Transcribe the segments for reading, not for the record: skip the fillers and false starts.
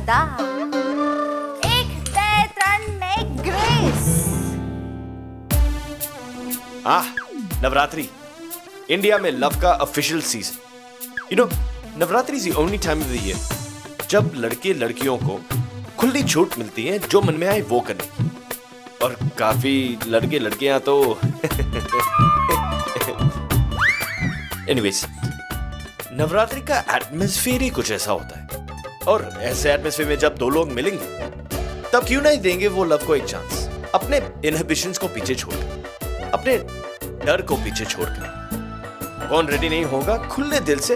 मर्यादा, एक दे त्रण में ग्रेस। नवरात्रि इंडिया में लव का official season. You know, Navratri is the only time of the year जब लड़के लड़कियों को खुली छूट मिलती है जो मन में आए वो करने। और काफी लड़के लड़कियां तो एनीवेज, नवरात्रि का एटमॉस्फेयर ही कुछ ऐसा होता है। और ऐसे एटमॉस्फेयर में जब दो लोग मिलेंगे तब क्यों नहीं देंगे वो लव को एक चांस, अपने इनहिबिशंस को पीछे छोड़कर, अपने डर को पीछे छोड़कर। कौन रेडी नहीं होगा खुले दिल से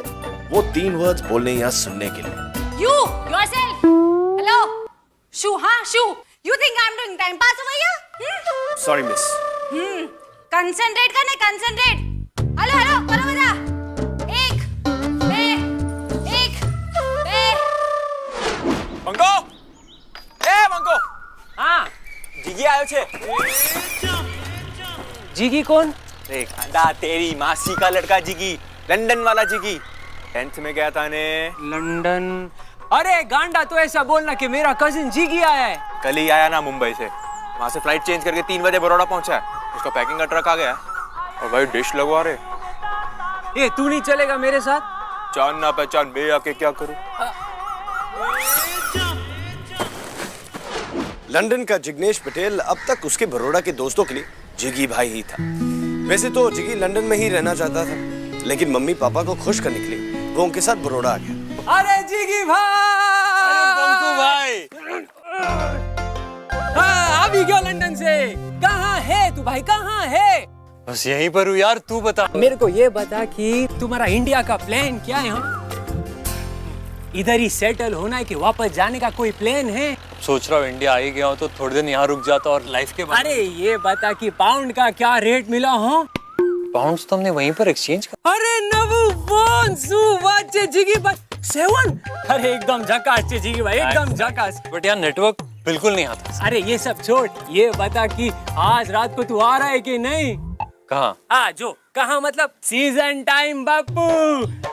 वो 3 वर्ड्स बोलने या सुनने के लिए? You yourself. Hello. Shoo, हाँ Shoo. You think I'm doing time pass over here? Sorry miss. Concentrate करने, concentrate. हेलो हेलो करो बजा। एक મંગો, એ મંગો, હા જીગી આવ્યો છે। जीगी कौन? अरे गांडा, तेरी मासी का लड़का जीगी, लंदन वाला जीगी। 10th में गया था ने। लंदन? अरे गांडा, तो ऐसा बोलना कि मेरा कजिन जीगी आया है। कल ही आया ना मुंबई से, वहाँ से फ्लाइट चेंज करके 3 बजे बड़ौदा पहुंचा है। उसका पैकिंग का ट्रक आ गया और भाई डिश लगवा रहे। ये तू नहीं चलेगा मेरे साथ? जान ना पहचान बे आके क्या करूं? लंदन का जिग्नेश पटेल अब तक उसके बड़ौदा के दोस्तों के लिए जिगी भाई ही था। वैसे तो जिगी लंदन में ही रहना चाहता था, लेकिन मम्मी पापा को खुश करने के लिए वो उनके साथ बड़ौदा आ गया। अरे जीगी भाई! अरे बंकू भाई! हाँ, अभी गया लंदन से। कहाँ है तू भाई, कहाँ है? बस यहीं पर हूँ यार, तू बता। मेरे को ये बता कि तुम्हारा इंडिया का प्लान क्या है? इधर ही सेटल होना है कि वापस जाने का कोई प्लान है? सोच रहा हूँ इंडिया आ ही गया हूँ तो थोड़े दिन यहाँ रुक जाता और लाइफ के बाद। अरे ये बता कि पाउंड का क्या रेट मिला हो? पाउंड्स तो हमने वहीं पर एक्सचेंज कर। अरे नवू बोन सु वाचे जिगी भाई 7। अरे एकदम झकास चे जिगी भाई, एकदम झकास। बट यार नेटवर्क बिल्कुल नहीं आता। अरे ये सब छोड़, ये बता कि आज रात को तू आ रहा है कि नहीं? कहाँ? जो कहाँ मतलब सीजन टाइम बापू,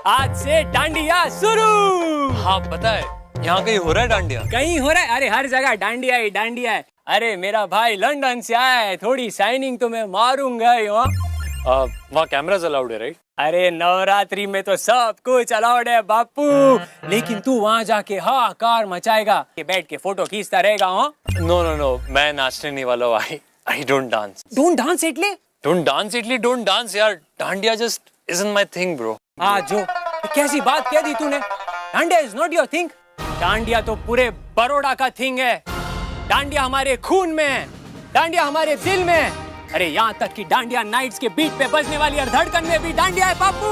आज से डांडिया शुरू। हाँ पता है, यहाँ कहीं हो रहा है डांडिया? कहीं हो रहा है? अरे हर जगह डांडिया ही डांडिया है। अरे मेरा भाई लंदन से आया है, थोड़ी साइनिंग तो मैं मारूंगा ही। वहाँ कैमरास अलाउड है राइट? अरे नवरात्रि में तो सब कुछ अलाउड है बापू, लेकिन तू वहाँ जाके हाहाकार मचाएगा कि बैठ के फोटो खींचता रहेगा। नो, मैं नाचने नहीं वाला हूँ। I don't dance. Don't dance इटली? डोंट डांस यार। Dandiya just isn't my thing bro. जो कैसी बात कह दी तूने? Dandiya is not your thing. Dandiya तो पूरे बड़ौदा का थिंग है। डांडिया हमारे खून में है, डांडिया हमारे दिल में है। अरे यहाँ तक कि डांडिया नाइट्स के बीट पे बजने वाली हर धड़कन में भी डांडिया है बापू।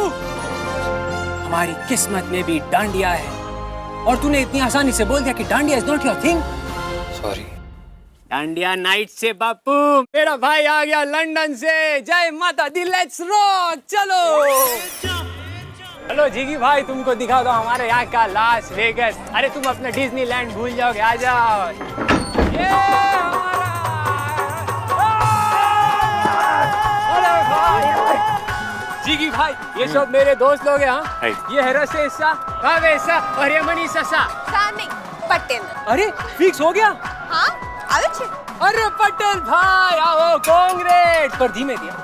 हमारी किस्मत में भी डांडिया है, और तूने इतनी आसानी से बोल दिया कि dandiya is not your thing. Sorry. Dandiya night से बापू, मेरा भाई आ गया लंदन से। जय माता दी, लेट्स रॉक, चलो। हेलो जीगी भाई, तुमको दिखा दो हमारे यहाँ का लास वेगस। अरे तुम अपना डिज्नीलैंड भूल जाओगे, आ जाओ। ये अरे भाई जीगी भाई, ये सब मेरे दोस्त लोग हैं। हाँ, ये है रसेसा, भावेसा और ये मनीषा सा। नहीं, पटेल। अरे फिक्स हो गया? हाँ, आवे। अरे पटेल भाई आओ, कांग्रेस। पर धीमे दिया,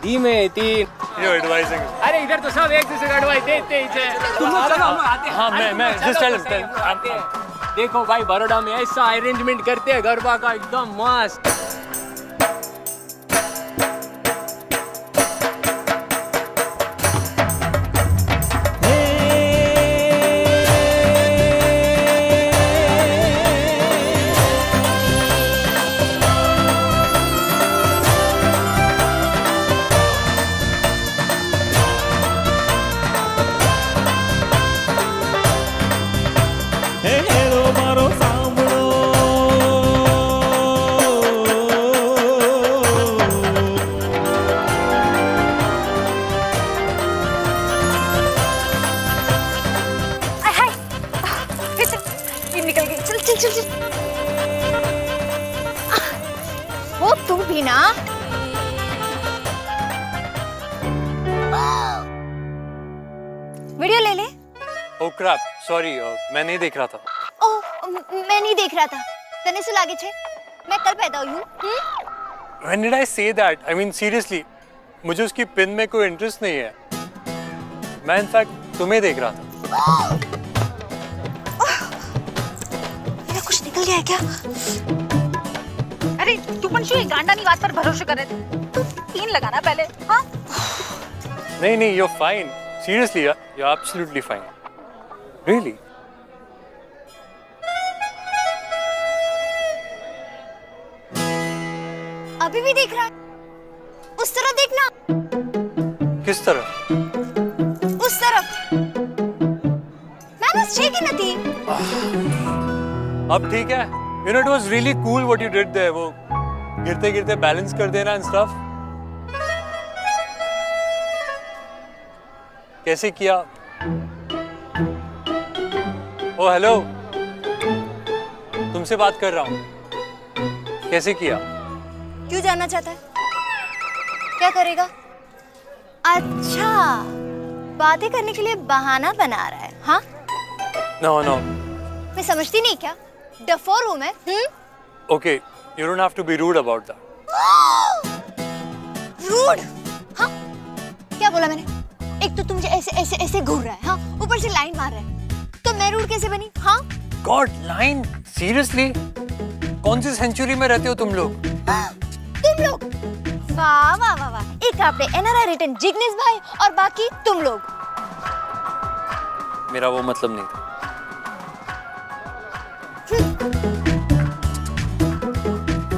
धीमे 3। एडवाइजिंग। अरे इधर तो सब एक दूसरे को एडवाइस देते ही थे। तुम लोग चलो, हम आते हैं। हाँ मैं जस्ट आते हैं। देखो भाई, बड़ौदा में ऐसा अरेंजमेंट करते हैं गरबा का, एकदम मस्त। वो तुम भी ना। वीडियो ले ले। ओह क्रैप, सॉरी मैं नहीं देख रहा था। ओह मैं नहीं देख रहा था। तने से लागे छे मैं कल पैदा हुई हूँ। When did I say that? I mean seriously, मुझे उसकी पिन में कोई इंटरेस्ट नहीं है। मैं इनफैक्ट तुम्हें देख रहा था। मेरा कुछ निकल गया है क्या? अरे तू पण शू गांडा नी बात पर भरोसा करे तू तीन लगाना पहले। हाँ नहीं, you're fine. Seriously, you're absolutely fine. Really? अभी भी देख रहा है? उस तरफ देखना। किस तरह? उस तरफ। मैनर्स छे कि नहीं? अब ठीक है। You know, it was really cool what you did there. वो गिरते गिरते बैलेंस कर देना and stuff. कैसे किया? ओ हेलो, तुमसे बात कर रहा हूँ। कैसे किया? क्यों जानना चाहता है? क्या करेगा? अच्छा, बातें करने के लिए बहाना बना रहा है, हाँ? No. मैं समझती नहीं क्या? डफोर हूँ मैं, Okay, you don't have to be rude about that. Rude? हाँ? क्या बोला मैंने? एक तो तुम मुझे ऐसे घूर रहा है, हाँ? ऊपर से लाइन मार रहा है। तो मैं रूड कैसे बनी, हाँ? God, line? Seriously? कौन सी सेंचुरी में रहते हो तुम लोग? तुम लोग? वाह। एक आपने NRI रिटर्न जिग्नेश भाई और बाकी तुम लोग। मेरा वो मतलब नहीं था।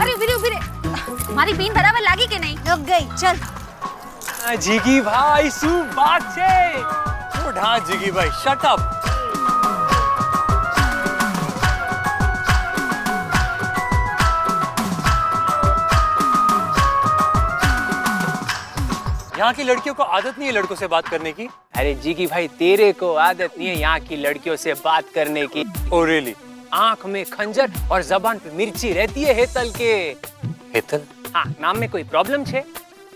अरे फिर हमारी पीन बराबर लागी के नहीं? लग गई, चल। जिगी भाई सु बात छे। हाँ जिगी भाई, शट अप। यहाँ की लड़कियों को आदत नहीं है लड़कों से बात करने की। अरे जिगी भाई, तेरे को आदत नहीं है यहाँ की लड़कियों से बात करने की। Oh really? आंख में खंजर और जबान पे मिर्ची रहती है हेतल के। हेतल? हाँ, नाम में कोई प्रॉब्लम छे?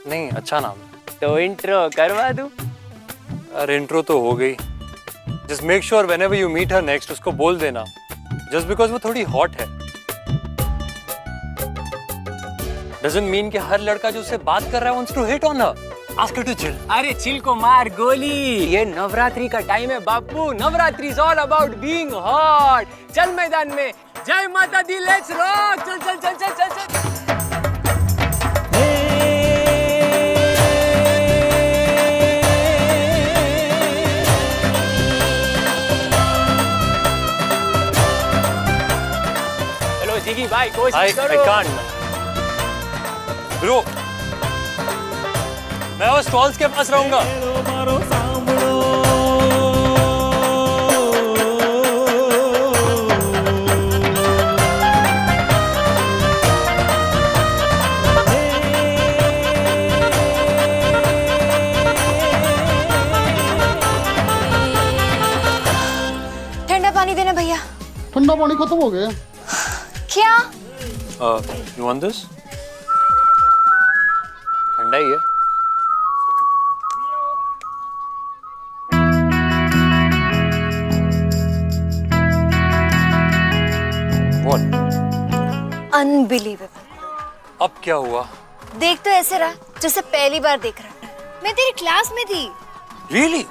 नहीं, अच्छा नाम है। तो इंट्रो करवा दूं? अरे इंट्रो तो हो गई। Just make sure whenever you meet her next उसको बोल देना just because वो थोड़ी हॉट है doesn't mean कि हर लड़का जो उससे बात कर रहा है wants to hit on her. Ask her to chill. अरे चिल को मार गोली। ये नवरात्रि का टाइम है बापू। Navratri is all about being hot. चल मैदान में। जय माता दी, लेट्स रॉक। चल। हेलो जिगी भाई, कोशिश करो। I can't. Bro, मैं वो स्टॉल्स के पास रहूंगा। ठंडा पानी देना भैया। ठंडा पानी खत्म हो गया। क्या? You want this? ठंडा ही है। What? Unbelievable. अब क्या हुआ? देख तो ऐसे रहा जैसे पहली बार देख रहा। मैं तेरी क्लास में थी। Really?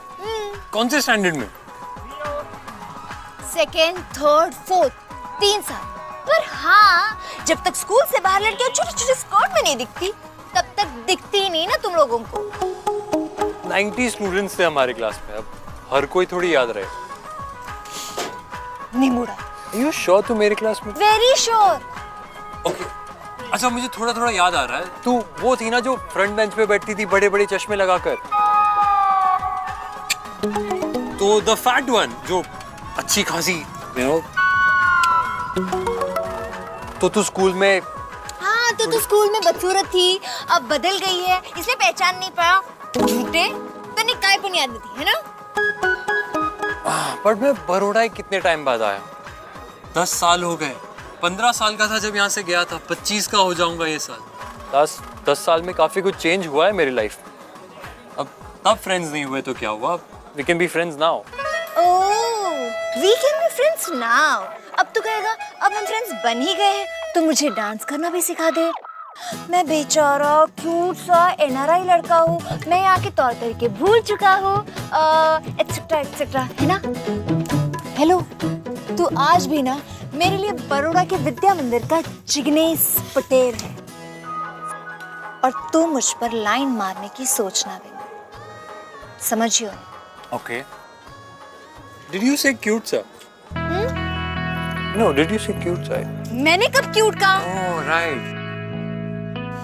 कौन से स्टैंडर्ड में? सेकेंड, थर्ड, फोर्थ, 3 साल। पर हाँ, जब तक स्कूल से बाहर लड़कियां छोटे-छोटे स्कर्ट में नहीं दिखती, तब तक दिखती ही नहीं ना तुम लोगों को। 90 स्टूडेंट्स थे हमारे क्लास में, अब हर कोई थोड़ी याद रहे। निमुड़ा। Are you sure तू मेरी क्लास में? Very sure. Okay. अच्छा मुझे थोड़ा याद आ रहा है, तू वो थी ना जो फ्रंट बेंच पे बैठती थी बड़े चश्मे लगाकर। तो द फैट वन जो अच्छी खासी, you know? तो तू स्कूल में। हाँ, तो तू स्कूल में बदसूरत थी, अब बदल गई है, इसलिए पहचान नहीं पाया। झूठे, तो निकाय पुनियाद में थी, है ना? पर मैं बड़ौदा कितने टाइम बाद आया? 10 साल हो गए। 15 साल का था जब यहाँ से गया था, 25 का हो जाऊंगा ये साल। 10 साल में काफी कुछ चेंज हुआ है मेरी लाइफ में। अब तब फ्रेंड्स नहीं हुए तो क्या हुआ? We can be friends now. Oh, we can be friends now. अब तो कहेगा अब हम फ्रेंड्स बन ही गए हैं तो मुझे डांस करना भी सिखा दे। मैं बेचारा क्यूट सा एनआरआई लड़का हूँ, मैं यहाँ के तौर तरीके भूल चुका हूँ, एक्सेट्रा एक्सेट्रा, है ना। हेलो, तू आज भी ना मेरे लिए बड़ौदा के विद्या मंदिर का जिग्नेश पटेल है और तू मुझ पर लाइन मारने की सोचना भी नहीं, समझियो। Okay. Did you say cute sir? No, did you say cute sir? मैंने कब क्यूट कहा? Oh right.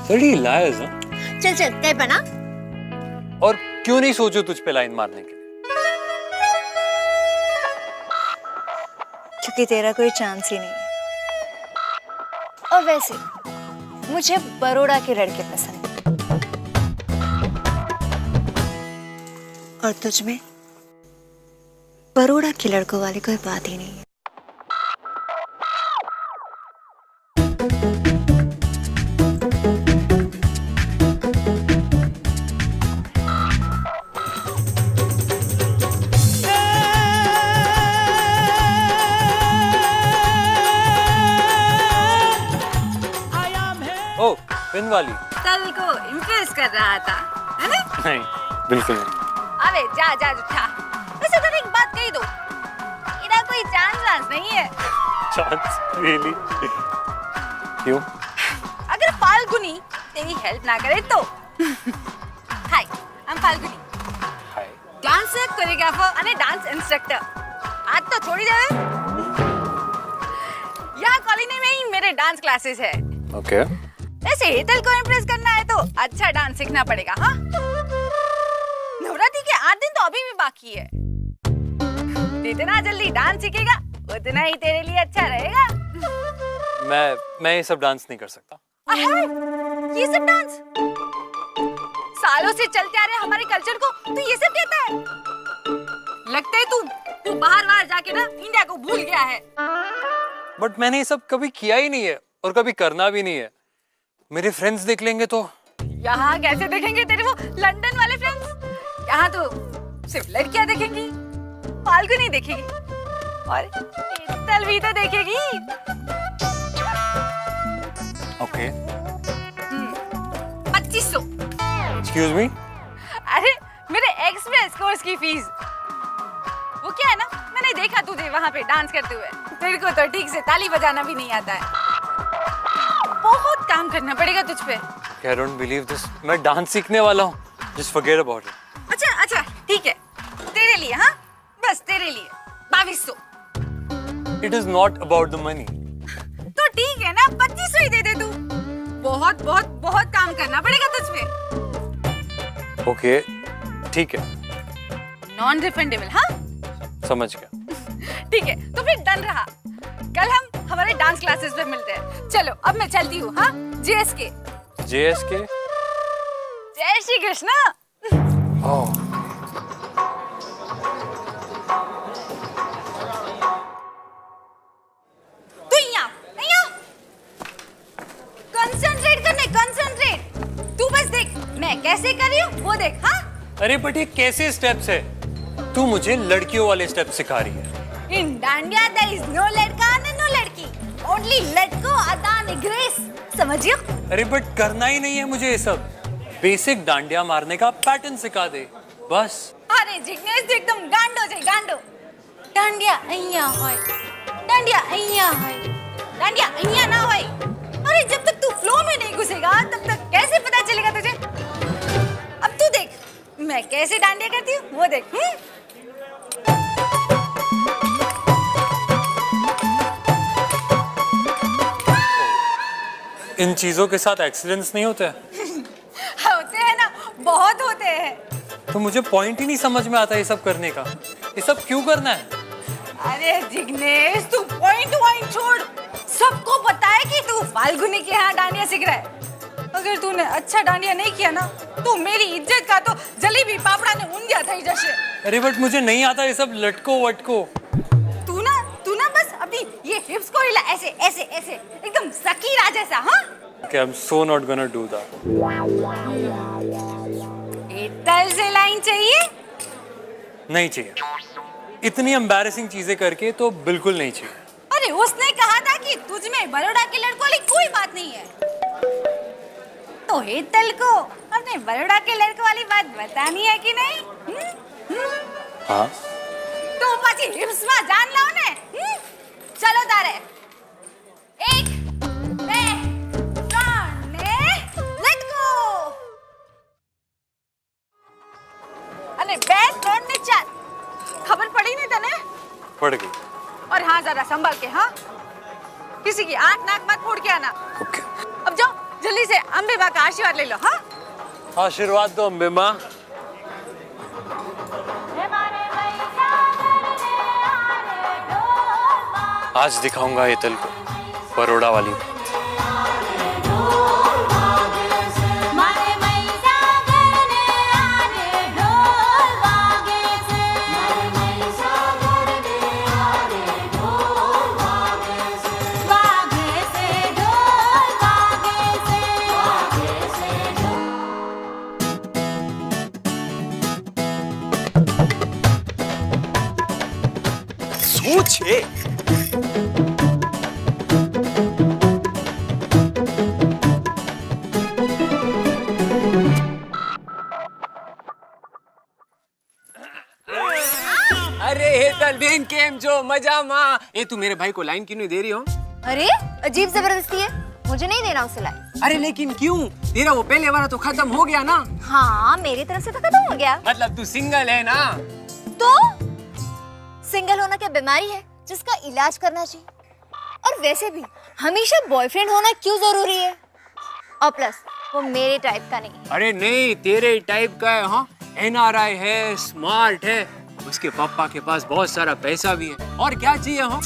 Bloody liars, huh? चल चल तय बना। और क्यों नहीं सोचो तुझ पे लाइन मारने के लिए? क्योंकि तेरा कोई चांस ही नहीं है। और वैसे मुझे बड़ौदा के लड़के पसंद है और तुझ में बड़ौदा के लड़कों वाली कोई बात ही नहीं है। ओ, पिन वाली? कल को इम्प्रेस कर रहा था, है ना? नहीं, बिल्कुल नहीं। अबे जा जा उठा। वैसे तो एक बात कही दो, इधर कोई चांस नहीं है। चांस? रियली? क्यों? अगर फाल्गुनी तेरी हेल्प ना करे तो। Hi, I am Falguni, hi. Dancer, choreographer અને डांस इंस्ट्रक्टर। आज तो छोड़ी जाए। यहाँ कॉलोनी में ही मेरे डांस क्लासेस है। ओके। ऐसे हेतल को इम्प्रेस करना है तो अच्छा डांस सीखना पड़ेगा, हाँ? नवरात्रि के 8 दिन तो अभी भी बाकी है। जितना जल्दी डांस सीखेगा उतना ही तेरे लिए अच्छा रहेगा। मैं ये सब डांस नहीं कर सकता। ये सब डांस? सालों से चलते आ रहे हमारे कल्चर को तू ये सब कहता है? लगता है तू बाहर जाके ना इंडिया को भूल गया है। बट मैंने ये सब कभी किया ही नहीं है और कभी करना भी नहीं है। मेरे फ्रेंड्स देख लेंगे तो। यहाँ कैसे देखेंगे तेरे वो लंदन वाले फ्रेंड्स? यहाँ तो सिर्फ लड़कियां देखेंगी, फाल्गुनी देखेगी और हेतल भी तो देखेगी। ओके। 2500। Excuse me? अरे मेरे एक्सप्रेस कोर्स की फीस। वो क्या है ना, मैंने देखा तुझे वहाँ पे डांस करते हुए। तेरे को तो ठीक से ताली बजाना भी नहीं आता है। बहुत काम करना पड़ेगा तुझ पे। I don't believe this. मैं डांस सीखने वाला हूँ। Just forget about it. अच्छा ठीक है, तेरे लिए, हाँ, बस तेरे लिए 2200। It is not about the money. तो ठीक है ना, 2500 ही दे दे तू। बहुत बहुत बहुत काम करना पड़ेगा तुझ पे। ओके, ठीक है। नॉन रिफंडेबल, हाँ? समझ गया। ठीक है, तो फिर डन रहा। कल हम हमारे डांस क्लासेस पे मिलते हैं। चलो अब मैं चलती हूँ, हाँ? JSK। JSK? जय श्री कृष्णा। ओह। तू यहाँ कंसंट्रेट करने, कंसंट्रेट। तू बस देख मैं कैसे कर रही हूँ, वो देख, हाँ? अरे बट ये कैसे स्टेप्स है? तू मुझे लड़कियों वाले स्टेप सिखा रही है। In Dandiya there is no लड़का and no लड़की, only लड़को अदा निग्रेस, समझियो? अरे बट करना ही नहीं है मुझे ये सब। बेसिक डांडिया मारने का पैटर्न सिखा दे, बस। अरे जिग्नेश तो एकदम गांडो છે, गांडो। डांडिया અહીંયા હોય, डांडिया અહીંયા હોય, डांडिया અહીંયા ना હોય। अरे जब तक तू फ्लो में नहीं घुसेगा तब तक कैसे पता चलेगा तुझे? अब तू देख मैं कैसे डांडिया करती हूँ, वो देख। इन चीजों के साथ एक्सीडेंट्स नहीं होते? होते हैं ना, बहुत होते हैं। तो मुझे पॉइंट ही नहीं समझ में आता ये सब करने का। ये सब क्यों करना है? अरे जिग्नेश तू पॉइंट छोड़, सबको पता है कि तू फाल्गुनी के यहाँ डांडिया सीख रहा है। अगर तूने अच्छा डांडिया नहीं किया ना तो मेरी इज्जत का तो जलेबी पापड़ा ने ऊंधिया થઈ જશે। अरे बट मुझे नहीं आता ये सब लटको वटको। तू ना बस अपनी ये हिप्स को हिला, ऐसे ऐसे ऐसे एकदम सकीरा जैसा, हाँ? Okay, I'm so not gonna do that. Hetal से लाइन चाहिए? नहीं चाहिए। इतनी एम्बैरेसिंग चीजें करके तो बिल्कुल नहीं चाहिए। अरे कि उसने कहा था कि तुझ में बड़ौदा के लड़कों वाली कोई बात नहीं है। तो हेतल को अपने बड़ौदा के लड़कों वाली बात बतानी है कि नहीं? हाँ तो पाची हिप्स में जान लाओ ने। चलो तारे 1 2 3 ने लेट गो। अने 2 3 ने 4 खबर पड़ी नहीं तने? पड़ गई। और हाँ जरा संभाल के, हाँ किसी की आंख नाक मत फोड़ के आना। ओके। अब जाओ जल्दी से अम्बे माँ का आशीर्वाद ले लो। हाँ आशीर्वाद दो अम्बे माँ। आज दिखाऊंगा हेतल को बड़ौदा वाली। सोचिए अरे हेतल बेन केम जो मजा माँ। ये तू मेरे भाई को लाइन क्यों नहीं दे रही हो? अरे अजीब जबरदस्ती है, मुझे नहीं देना उसे लाइन। अरे लेकिन क्यों? तेरा वो पहले वाला तो खत्म हो गया ना। हाँ मेरी तरफ से तो खत्म हो गया। मतलब तू सिंगल है ना? तो सिंगल होना क्या बीमारी है जिसका इलाज करना चाहिए? और वैसे भी हमेशा बॉयफ्रेंड होना क्यों जरूरी है? और प्लस वो मेरे टाइप का नहीं है। अरे नहीं तेरे टाइप का है। हाँ NRI है, स्मार्ट है, उसके पापा के पास बहुत सारा पैसा भी है। और क्या चाहिए? हाँ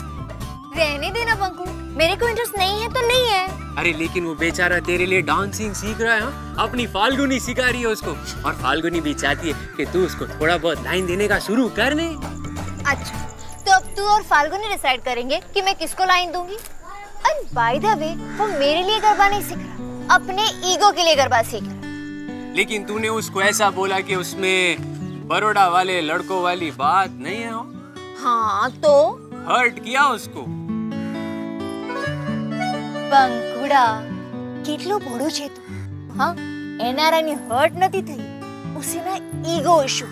रहने देना बंकू, मेरे को इंटरेस्ट नहीं है तो नहीं है। अरे लेकिन वो बेचारा तेरे लिए डांसिंग सीख रहा है। हाँ अपनी फाल्गुनी सिखा रही है उसको, और फाल्गुनी भी चाहती है कि तू उसको थोड़ा बहुत लाइन देने का शुरू कर ने। अच्छा तो अब तू और फाल्गुनी डिसाइड करेंगे कि मैं किसको लाइन दूंगी। और बाय द वे वो मेरे लिए गरबा नहीं सीख रहा, अपने ईगो के लिए गरबा सीख रहा। लेकिन तूने उसको ऐसा बोला कि उसमें बड़ौदा वाले लड़कों वाली बात नहीं है। हाँ तो हर्ट किया उसको। બંકુડા કેટલું ભોળું છે તું। हाँ NRI ने हर्ट नहीं थी, उसे ना ईगो इशू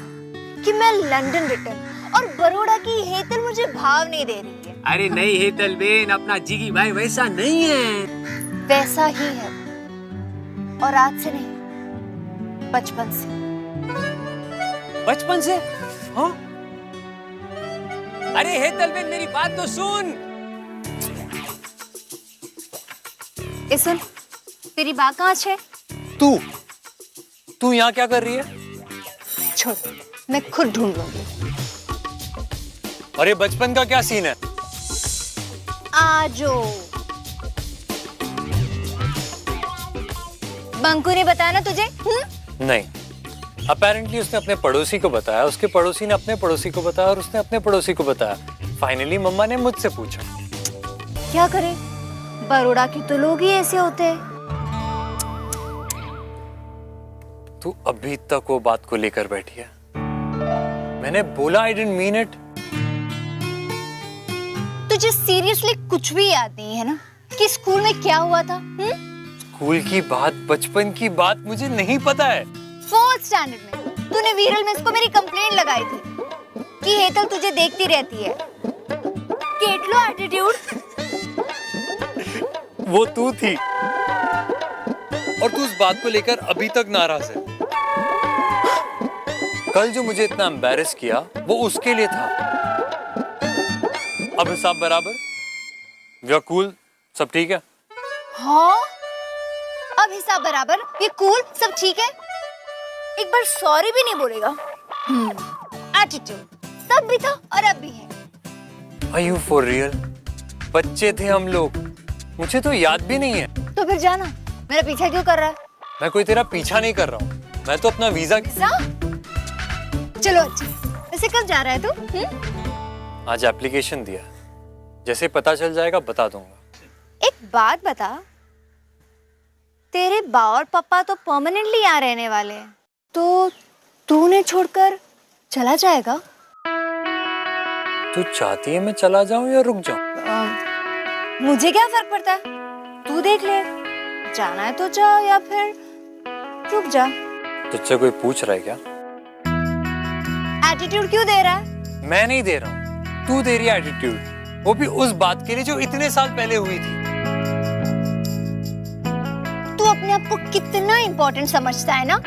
कि मैं लंदन रिटर्न और बड़ौदा की हेतल मुझे भाव नहीं दे रही है। अरे नहीं हेतल बेन, अपना जिगी भाई वैसा नहीं है। वैसा ही है और आज से नहीं, बचपन से। बचपन से? हाँ अरे हेतल बेन मेरी बात तो सुन। ए सुन, तेरी बात कहाँ है? तू यहाँ क्या कर रही है? छोड़, मैं खुद ढूंढ लूंगी। अरे बचपन का क्या सीन है? आजो बंकू ने बताया ना तुझे? नहीं, अपेरेंटली उसने अपने पड़ोसी को बताया, उसके पड़ोसी ने अपने पड़ोसी को बताया और उसने अपने पड़ोसी को बताया। फाइनली मम्मा ने मुझसे पूछा। क्या करे, बड़ौदा के तो लोग ही ऐसे होते हैं। तू अभी तक वो बात को लेकर बैठी है। मैंने बोला आई डिडंट मीन इट। तुझे सीरियसली कुछ भी याद नहीं है ना कि स्कूल में क्या हुआ था? स्कूल की बात, बचपन की बात मुझे नहीं पता है। 4th स्टैंडर्ड में तूने वीरल मिस को मेरी कंप्लेंट लगाई थी कि हेतल तुझे देखती रहती है। केटलो एटीट्यूड। वो तू थी और तू उस बात को लेकर अभी तक नाराज है। कल जो मुझे इतना एम्बैरेस किया वो उसके लिए था। अब हिसाब बराबर? वी आर कूल, सब ठीक है? हाँ अब हिसाब बराबर, ये कूल, सब ठीक है। एक बार सॉरी भी नहीं बोलेगा। एटीट्यूड तब भी था और अब भी है। Are you for real? बच्चे थे हम लोग, मुझे तो याद भी नहीं है। तो फिर जाना, मेरा पीछा क्यों कर रहा है? मैं कोई तेरा पीछा नहीं कर रहा हूँ, मैं तो अपना वीजा। चलो अच्छा, वैसे कब जा रहा है तू? आज एप्लीकेशन दिया, जैसे पता चल जाएगा बता दूंगा। एक बात बता, तेरे बा और पापा तो परमानेंटली यहाँ रहने वाले हैं, तो तू उन्हें छोड़कर चला जाएगा? तू चाहती है मैं चला जाऊं या रुक जाऊं? मुझे क्या फर्क पड़ता है, तू देख ले, जाना है तो जा या फिर रुक जा। तुझसे कोई पूछ रहा है क्या? एटीट्यूड क्यों दे रहा है? मैं नहीं दे रहा हूँ, तू दे रही है एटीट्यूड, वो भी उस बात के लिए जो इतने साल पहले हुई थी। तू अपने आप को कितना इम्पोर्टेंट समझता है ना?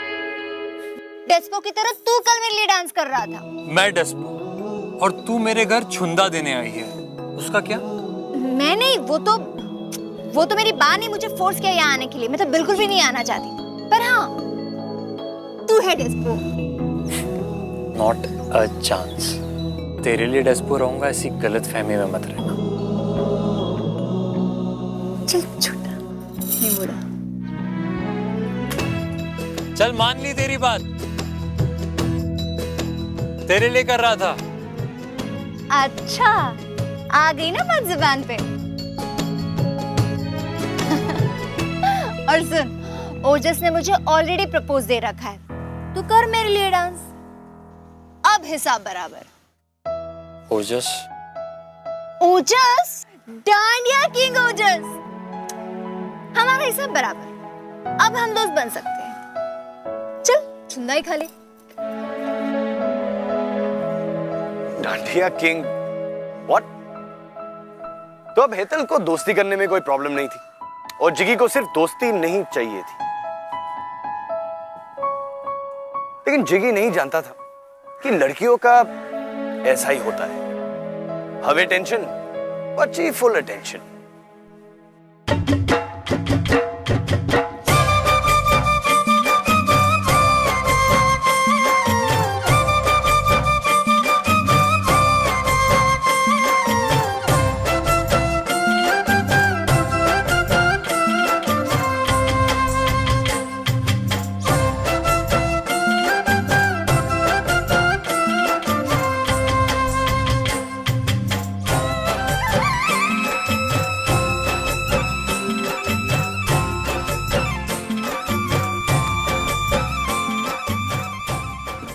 डेस्पो की तरह तू कल मेरे लिए डांस कर रहा था। मैं डेस्पो और तू मेरे घर छुंदा देने आई है, उसका क्या? मैं नहीं, वो तो मेरी माँ ने मुझे फोर्स किया यहाँ आने के लिए। मैं तो बिल्कुल भी नहीं आना चाहती, पर हाँ तू है डेस्पो। Not a chance. तेरे लिए डेस्पो रहूंगा ऐसी गलत फहमी में मत रहना। चल छोटा निमुड़ा। चल मान ली तेरी बात, तेरे लिए कर रहा था। अच्छा, आ गई ना बात जुबान पे। और सुन, ओजस ने मुझे ऑलरेडी प्रपोज दे रखा है, तू कर मेरे लिए डांस। अब हिसाब बराबर। ओजस? ओजस? डांडिया किंग ओजस। हमारा हिसाब बराबर। अब हम दोस्त बन सकते हैं। चल छुंदा ही खा ले। डांडिया किंग? व्हाट? तो अब हेतल को दोस्ती करने में कोई प्रॉब्लम नहीं थी और जिगी को सिर्फ दोस्ती नहीं चाहिए थी। लेकिन जिगी नहीं जानता था कि लड़कियों का ऐसा ही होता है, हवे टेंशन बच्ची फुल अटेंशन।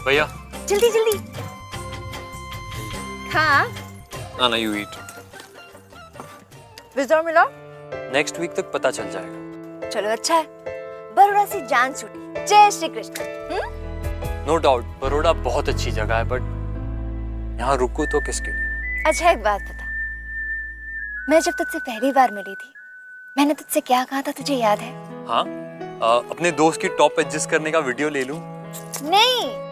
भैया जल्दी जल्दी खा। ना यू ईट। विजडम मिला? नेक्स्ट वीक तक पता चल जाएगा। चलो अच्छा है, बरोड़ा से जान छूटी। जय श्री कृष्ण। नो डाउट बरोड़ा बहुत अच्छी जगह है, बट यहाँ रुकू तो किसके लिए? अच्छा एक बात बता, मैं जब तुझसे पहली बार मिली थी, मैंने तुझसे क्या कहा था, तुझे याद है? हाँ, अपने दोस्त की टॉप एडजस्ट करने का वीडियो ले लूं? नहीं,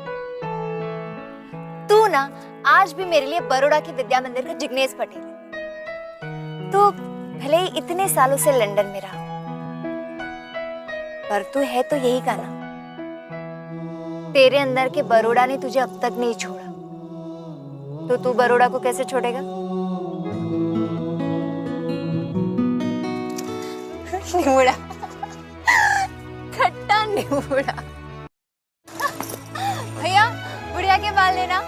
तू ना आज भी मेरे लिए बरोड़ा के विद्या मंदिर का जिग्नेश पटेल है। तू भले ही इतने सालों से लंदन में रहा, पर तू है तो यही का ना। तेरे अंदर के बरोड़ा ने तुझे अब तक नहीं छोड़ा, तो तू बरोड़ा को कैसे छोड़ेगा? निमुड़ा, खट्टा निमुड़ा। भैया बुढ़िया के बाल लेना।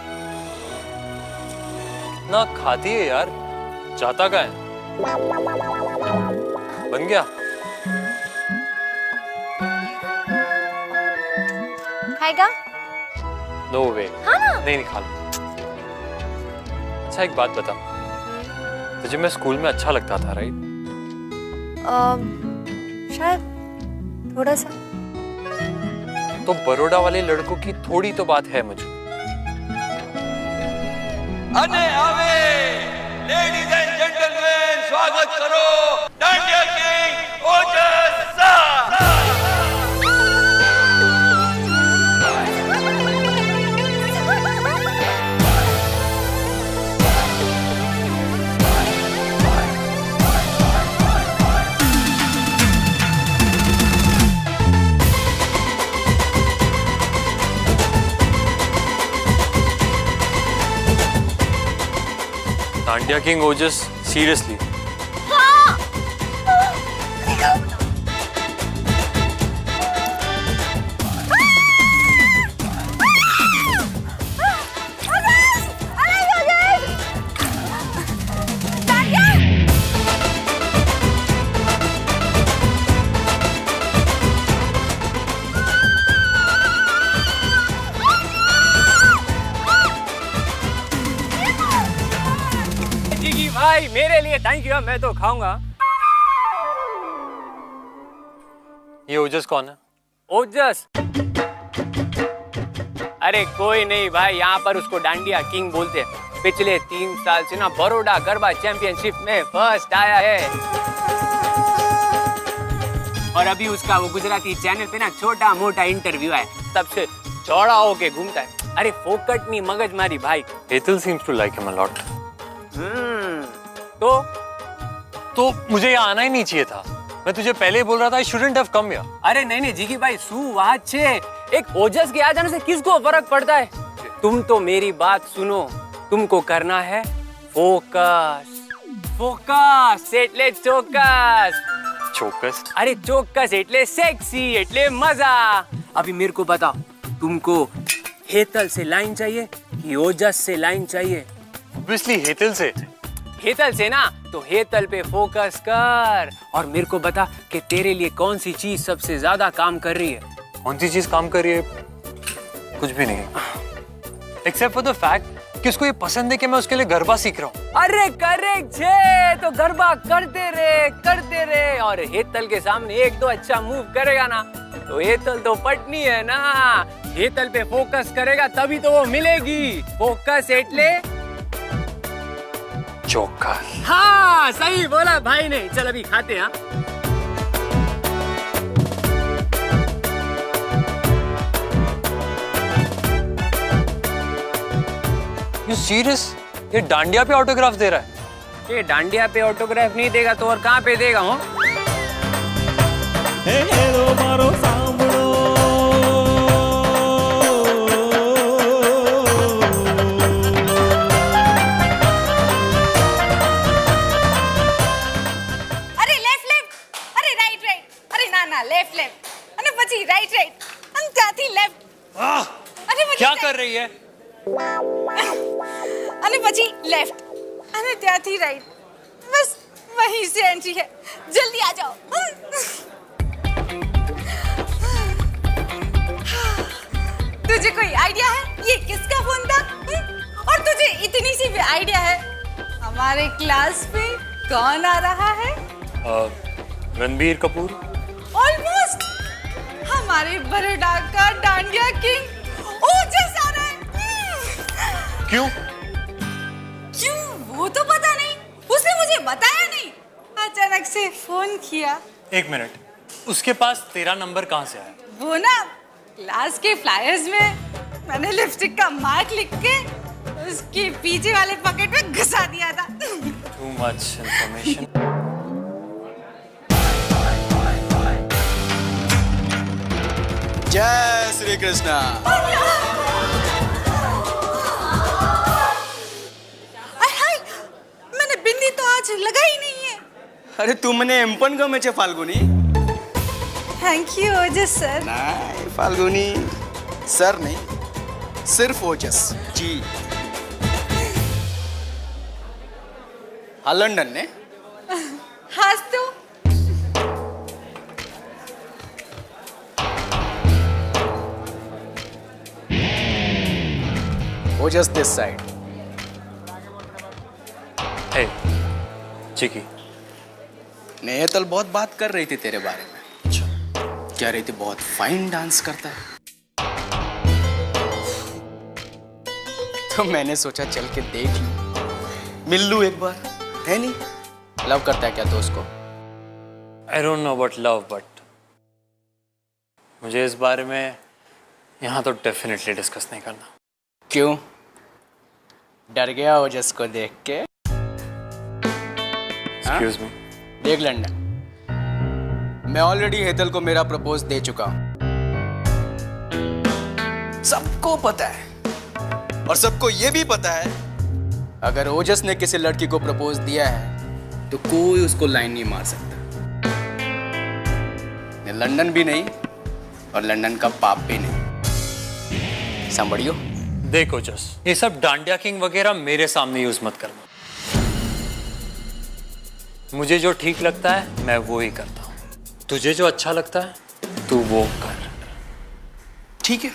ना खाती है यार, जाता का है। बन गया? खाएगा? नो वे। हाँ ना? नहीं खा लो। अच्छा एक बात बता, तुझे मैं स्कूल में अच्छा लगता था राइट? शायद थोड़ा सा। तो बरोड़ा वाले लड़कों की थोड़ी तो बात है मुझे। अने आवे लेडीज एंड जेंटलमैन, स्वागत करो डांडिया किंग ओजस सर। डांडिया किंग ओजस सीरियसली? भाई मेरे लिए थैंक यू, मैं तो खाऊंगा। ये ओजस कौन है? ओजस? अरे कोई नहीं भाई, यहाँ पर उसको डांडिया किंग बोलते हैं। पिछले 3 साल से ना बड़ौदा गरबा चैंपियनशिप में फर्स्ट आया है। और अभी उसका वो गुजराती चैनल पे ना छोटा मोटा इंटरव्यू है, तब से चौड़ा होके घूमता है। अरे फोकट नहीं मगज मारी भाई। Hetal seems to like him a lot. तो मुझे यहाँ आना ही नहीं चाहिए था। मैं तुझे पहले ही बोल रहा था I shouldn't have come here. अरे नहीं जिगी भाई, सुवाच है। एक ओजस के आ जाने से किसको फर्क पड़ता है? तुम तो मेरी बात सुनो, तुमको करना है फोकस। फोकस एटले चोकस। चोकस? अरे चोकस एटले सेक्सी, एटले मजा। अभी मेरे को बताओ, तुमको हेतल से लाइन चाहिए कि ओजस से लाइन चाहिए? Obviously हेतल से। हेतल से ना, तो हेतल पे फोकस कर। और मेरे को बता कि तेरे लिए कौन सी चीज सबसे ज्यादा काम कर रही है? कौन सी चीज काम कर रही है? कुछ भी नहीं, एक्सेप्ट फॉर द फैक्ट कि उसको ये पसंद है कि मैं उसके लिए गरबा सीख रहा हूँ। अरे करेक्ट छे, तो गरबा करते रहे। और हेतल के सामने 1-2 अच्छा मूव करेगा ना, तो हेतल तो पटनी है ना। हेतल पे फोकस करेगा तभी तो वो मिलेगी। फोकस एटले चोकस। हाँ सही बोला भाई ने। चल अभी खाते हैं। You serious? ये डांडिया पे ऑटोग्राफ दे रहा है? ये डांडिया पे ऑटोग्राफ नहीं देगा तो और कहाँ पे देगा? हो अरे लेफ्ट, अरे राइट, अरे ना लेफ्ट, अरे પછી राइट, અને ત્યાંથી लेफ्ट। अरे क्या कर रही है? અને પછી लेफ्ट, અને ત્યાંથી राइट। बस वहीं से एंट्री है, जल्दी आ जाओ। तुझे कोई आइडिया है ये किसका फोन था? और तुझे इतनी सी भी आइडिया है हमारे क्लास में कौन आ रहा है? रणबीर कपूर। ऑलमोस्ट। हमारे बड़ौदा का डांडिया किंग ओजस आ रहा है। क्यों? वो तो पता नहीं, उसने मुझे बताया नहीं, अचानक से फोन किया। 1 मिनट, उसके पास तेरा नंबर कहाँ से आया? वो ना क्लास के फ्लायर्स में मैंने लिपस्टिक का मार्क लिख के उसके पीछे वाले पॉकेट में घुसा दिया था। Too much information. जय श्री कृष्णा। मैंने बिंदी तो आज लगाई नहीं है। अरे तुमने एम्पन गम है Falguni. Thank you Ojas sir. नहीं फाल्गुनी सर नहीं, सिर्फ ओजस जी। हाँ लंदन ने। हाँ तो ओजस दिस साइड। Hey, चिकी। नेहतल बहुत बात कर रही थी तेरे बारे में। अच्छा। कह रही थी बहुत फाइन डांस करता है। तो मैंने सोचा चल के देख लूं, मिल लूं एक बार। है नहीं? लव करता है क्या दोस्त को? I don't know about love, but मुझे इस बारे में यहाँ तो डेफिनेटली डिस्कस नहीं करना। क्यों? डर गया ओजस को देख के? Excuse me. देख लंदन, मैं ऑलरेडी हेतल को मेरा प्रपोज दे चुका हूं। सबको पता है और सबको ये भी पता है अगर ओजस ने किसी लड़की को प्रपोज दिया है तो कोई उसको लाइन नहीं मार सकता। ये लंदन भी नहीं और लंदन का पाप भी नहीं। संभड़ियो। देखो जस, ये सब डांडिया किंग वगैरह मेरे सामने यूज मत करना। मुझे जो ठीक लगता है मैं वो ही करता हूँ। तुझे जो अच्छा लगता है तू वो कर। ठीक है।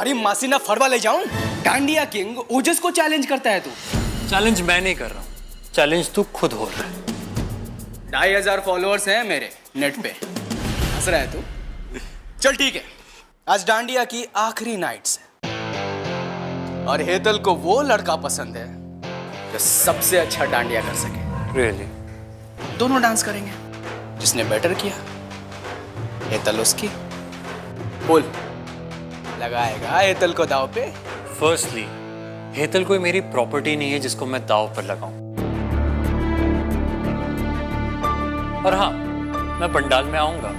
तुम्हारी मासी ना फड़वा ले जाऊं? डांडिया किंग ओजस को चैलेंज करता है तू। चैलेंज मैं नहीं कर रहा हूँ, चैलेंज तू खुद हो रहा है। 2500 फॉलोअर्स हैं मेरे नेट पे। हंस रहा है तू? चल ठीक है, आज डांडिया की आखिरी नाइट्स है और हेतल को वो लड़का पसंद है जो सबसे अच्छा डांडिया कर सके। Really? दोनों डांस करेंगे, जिसने बेटर किया हेतल उसकी। बोल, लगाएगा हेतल को दाव पे? फर्स्टली हेतल कोई मेरी प्रॉपर्टी नहीं है जिसको मैं दाव पर लगाऊं। और हाँ, मैं पंडाल में आऊंगा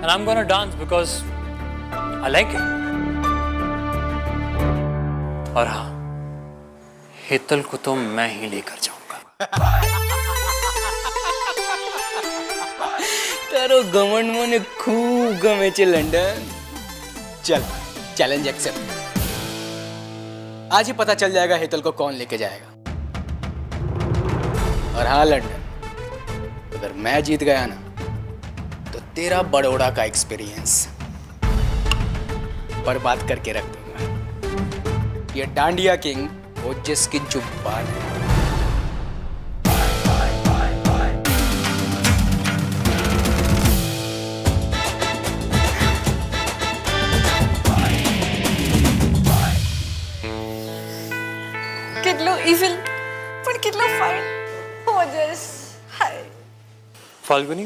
and I'm gonna dance because I like it. और हाँ, हेतल को तो मैं ही लेकर जाऊंगा। तारो गमन मने खूब गमे छे लंडन। चल, चैलेंज एक्सेप्ट। आज ही पता चल जाएगा हेतल को कौन लेके जाएगा। और हाँ लंडन, अगर मैं जीत गया ना तो तेरा बड़ौदा का एक्सपीरियंस बर्बाद करके रख दूंगा। ये डांडिया किंग ओजस की जुबान है। કેટલો evil પણ કેટલો fine. ओजस, हाय. फाल्गुनी,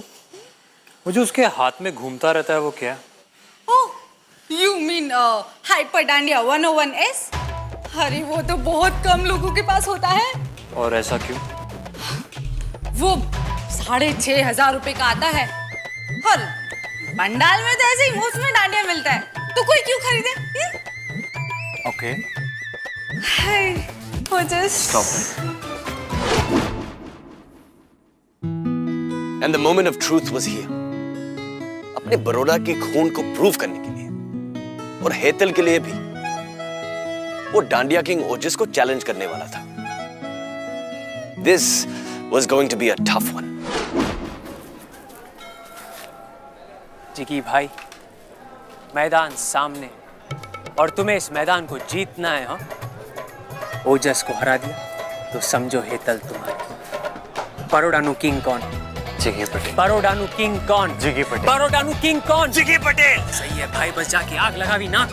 वो जो उसके हाथ में घूमता रहता है वो क्या है? Oh, you mean hyper dandiya 101S? अरे वो तो बहुत कम लोगों के पास होता है। और ऐसा क्यों? वो 6500 रुपए का आता है और पंडाल में तो ऐसे ही मुफ्त में डांडिया मिलता है, तो कोई क्यों खरीदे? Okay, hi Ojas, stop it. And the moment of truth was here. अपने बड़ौदा के खून को प्रूव करने के लिए और हेतल के लिए भी वो डांडिया किंग ओजस को चैलेंज करने वाला था। This was going to be a tough one. जिकी भाई, मैदान सामने और तुम्हें इस मैदान को जीतना है। हाँ, ओजस को हरा दिया तो समझो हेतल तुम्हारी। बड़ौदा किंग कौन? जिगी पटेल। बड़ौदा किंग कौन? जिगी पटेल। बड़ौदा किंग कौन? जिगी पटेल। सही है भाई, बस जाके आग लगावी ना।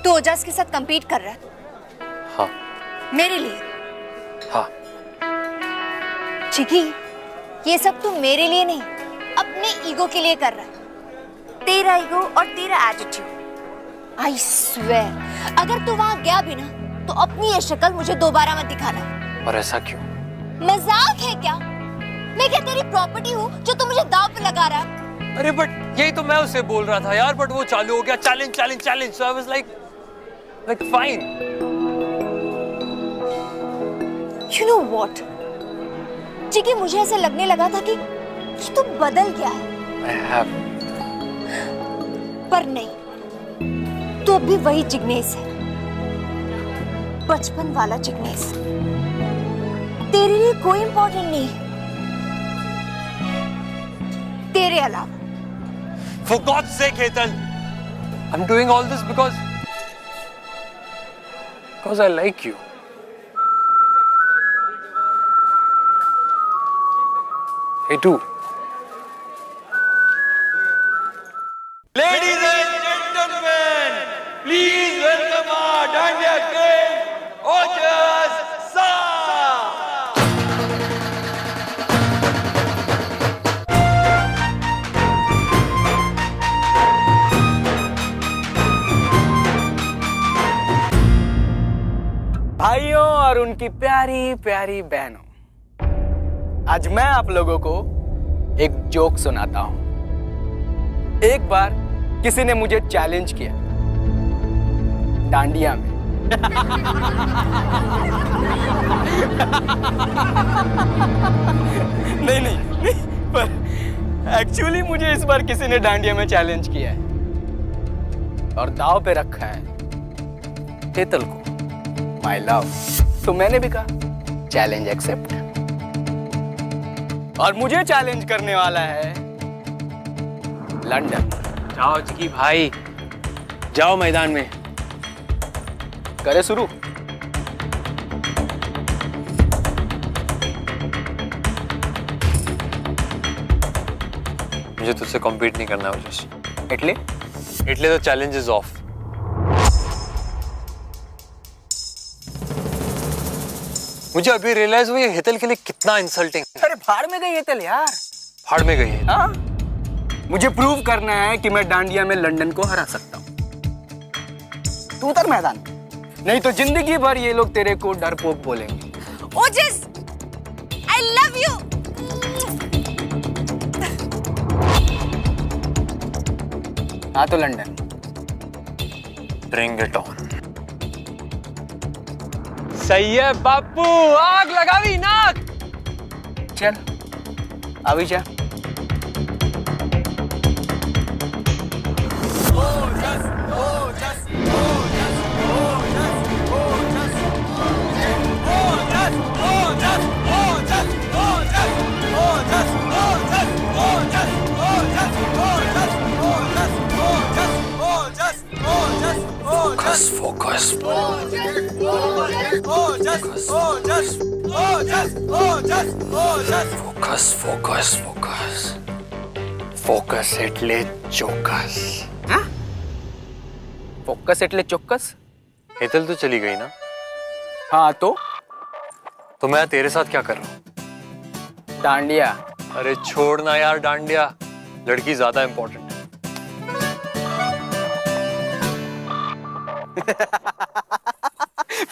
तो ओजस के साथ compete कर रहा है हाँ मेरे लिए। हाँ, चिकी, ये सब तू मेरे लिए नहीं, अपने ईगो के लिए कर रहा है। तेरा ईगो और तेरा एटीट्यूड। आई स्वेयर, अगर तू वहां गया भी ना तो अपनी ये शक्ल मुझे दोबारा मत दिखाना। और ऐसा क्यों? मजाक है क्या? मैं क्या तेरी प्रॉपर्टी हूँ जो तू मुझे दांव पे लगा रहा है? अरे बट यही तो मैं उसे बोल रहा था यार, बट वो चालू हो गया challenge challenge challenge, so I was like fine. You know what? चिकी, मुझे ऐसे लगने लगा था कि तू बदल गया है। I have. पर नहीं, तू अभी वही जिग्नेश है, बचपन वाला जिग्नेश। तेरे लिए कोई इंपॉर्टेंट नहीं तेरे अलावा। For God's sake, Hetal, I'm doing all this because I like you. Hey, too. Ladies and gentlemen, please welcome our Dandiya King, Ojas Sir. भाइयों और उनकी प्यारी प्यारी बहनों, आज मैं आप लोगों को एक जोक सुनाता हूं। एक बार किसी ने मुझे चैलेंज किया डांडिया में। नहीं, पर एक्चुअली मुझे इस बार किसी ने डांडिया में चैलेंज किया है और दाव पे रखा है हेतल को, माय लव। तो मैंने भी कहा चैलेंज एक्सेप्ट। और मुझे चैलेंज करने वाला है लंदन। जाओ जिकी भाई, जाओ मैदान में। करे शुरू। मुझे तुझसे कॉम्पीट नहीं करना है ओजस। इटली तो चैलेंज इज ऑफ। मुझे अभी रियलाइज हुआ ये हेतल के लिए कितना इंसल्टिंग। अरे भाड़ में गई हेतल यार। भाड़ में गई है। हाँ, मुझे प्रूव करना है कि मैं डांडिया में लंदन को हरा सकता हूँ। तू उतर मैदान, नहीं तो जिंदगी भर ये लोग तेरे को डरपोक बोलेंगे। ओजस, I love you. हाँ तो लंदन। Bring it on. सही है बापू, आग लगावी नाक। चल अभी जा। Focus. Focus એટલે ચોક્કસ. हाँ? फोकस એટલે ચોક્કસ? हेतल तो चली गई ना? हाँ तो मैं तेरे साथ क्या कर रहा हूँ? डांडिया। अरे छोड़ना यार डांडिया, लड़की ज्यादा इंपॉर्टेंट है।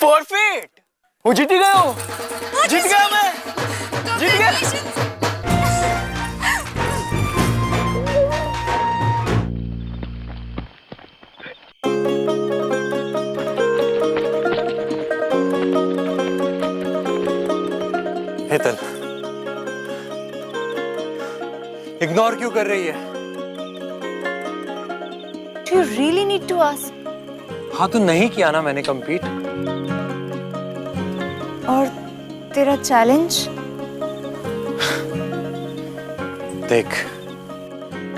फॉरफिट। वो जीत गया हूँ। जीत गया मैं। जीत गया। हेतल, इग्नोर क्यों कर रही है? Do you really need to ask? हाँ तो नहीं किया ना मैंने कंप्लीट। और तेरा चैलेंज? देख,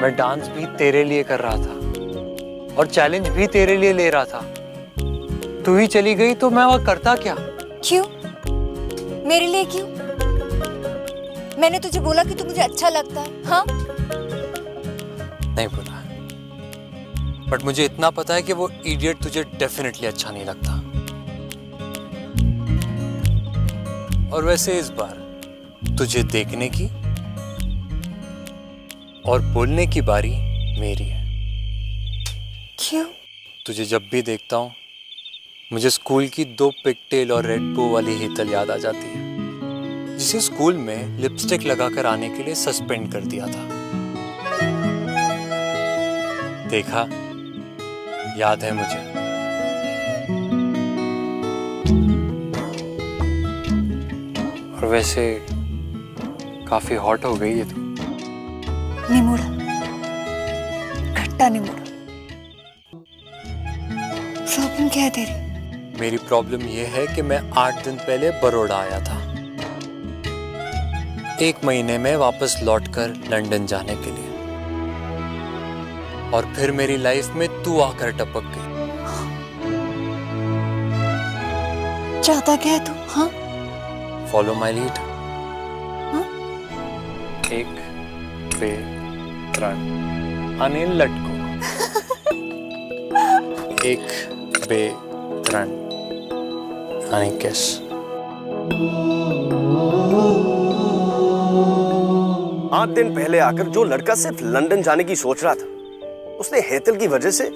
मैं डांस भी तेरे लिए कर रहा था और चैलेंज भी तेरे लिए ले रहा था। तू ही चली गई तो मैं वह करता क्या? क्यों? मेरे लिए क्यों? मैंने तुझे बोला कि तू मुझे अच्छा लगता है, हाँ? नहीं बोला, बट मुझे इतना पता है कि वो इडियट तुझे डेफिनेटली अच्छा नहीं लगता। और वैसे इस बार तुझे देखने की और बोलने की बारी मेरी है। क्यों? तुझे जब भी देखता हूँ मुझे स्कूल की 2 पिगटेल और रेड बो वाली हेतल याद आ जाती है, जिसे स्कूल में लिपस्टिक लगाकर आने के लिए सस्पेंड कर दिया था। देखा, याद है मुझे। और वैसे काफी हॉट हो गई है तू। निमुड़ा, खट्टा निमुड़ा। प्रॉब्लम क्या है तेरी? मेरी प्रॉब्लम यह है कि मैं 8 दिन पहले बड़ौदा आया था, 1 महीने में वापस लौटकर लंदन जाने के लिए, और फिर मेरी लाइफ में तू आकर टपक गई। चाहता क्या है तू, हाँ? Follow my lead. हाँ? 1 2 3 अनिल लटको। 1 2 3 अनिकेश। 8 दिन पहले आकर जो लड़का सिर्फ लंदन जाने की सोच रहा था, उसने हेतल की वजह से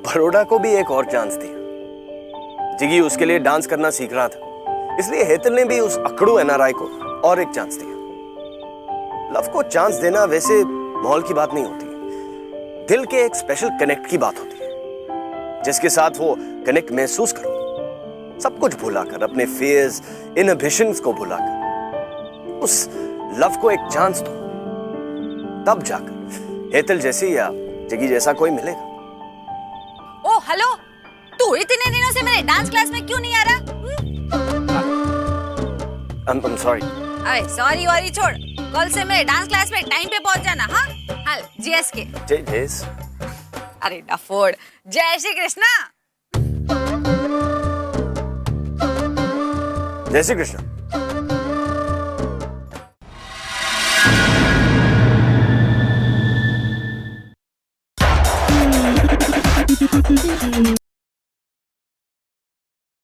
बड़ौदा को भी एक और चांस दिया। जिगी उसके लिए डांस करना सीख रहा था, इसलिए हेतल ने भी उस अकड़ू एनआरआई को और एक चांस दिया। लव को चांस देना वैसे माहौल की बात नहीं होती, दिल के एक स्पेशल कनेक्ट की बात होती है, जिसके साथ वो कनेक्ट महसूस करो, सब कुछ भुलाकर, अपने फेयर्स, इनहिबिशंस को भुलाकर उस लव को एक चांस दो, तब जाकर हेतल जैसी या जिगी जैसा कोई मिलेगा। ओ हेलो, तू इतने दिनों से मेरे डांस क्लास में क्यों नहीं आ रहा? I'm sorry. अरे सॉरी वॉरी छोड़, कल से मेरे डांस क्लास में टाइम पे पहुंच जाना, हाँ? हाल जीएस के। जेस। अरे डफोड़, जय श्री कृष्णा। जय श्री कृष्ण।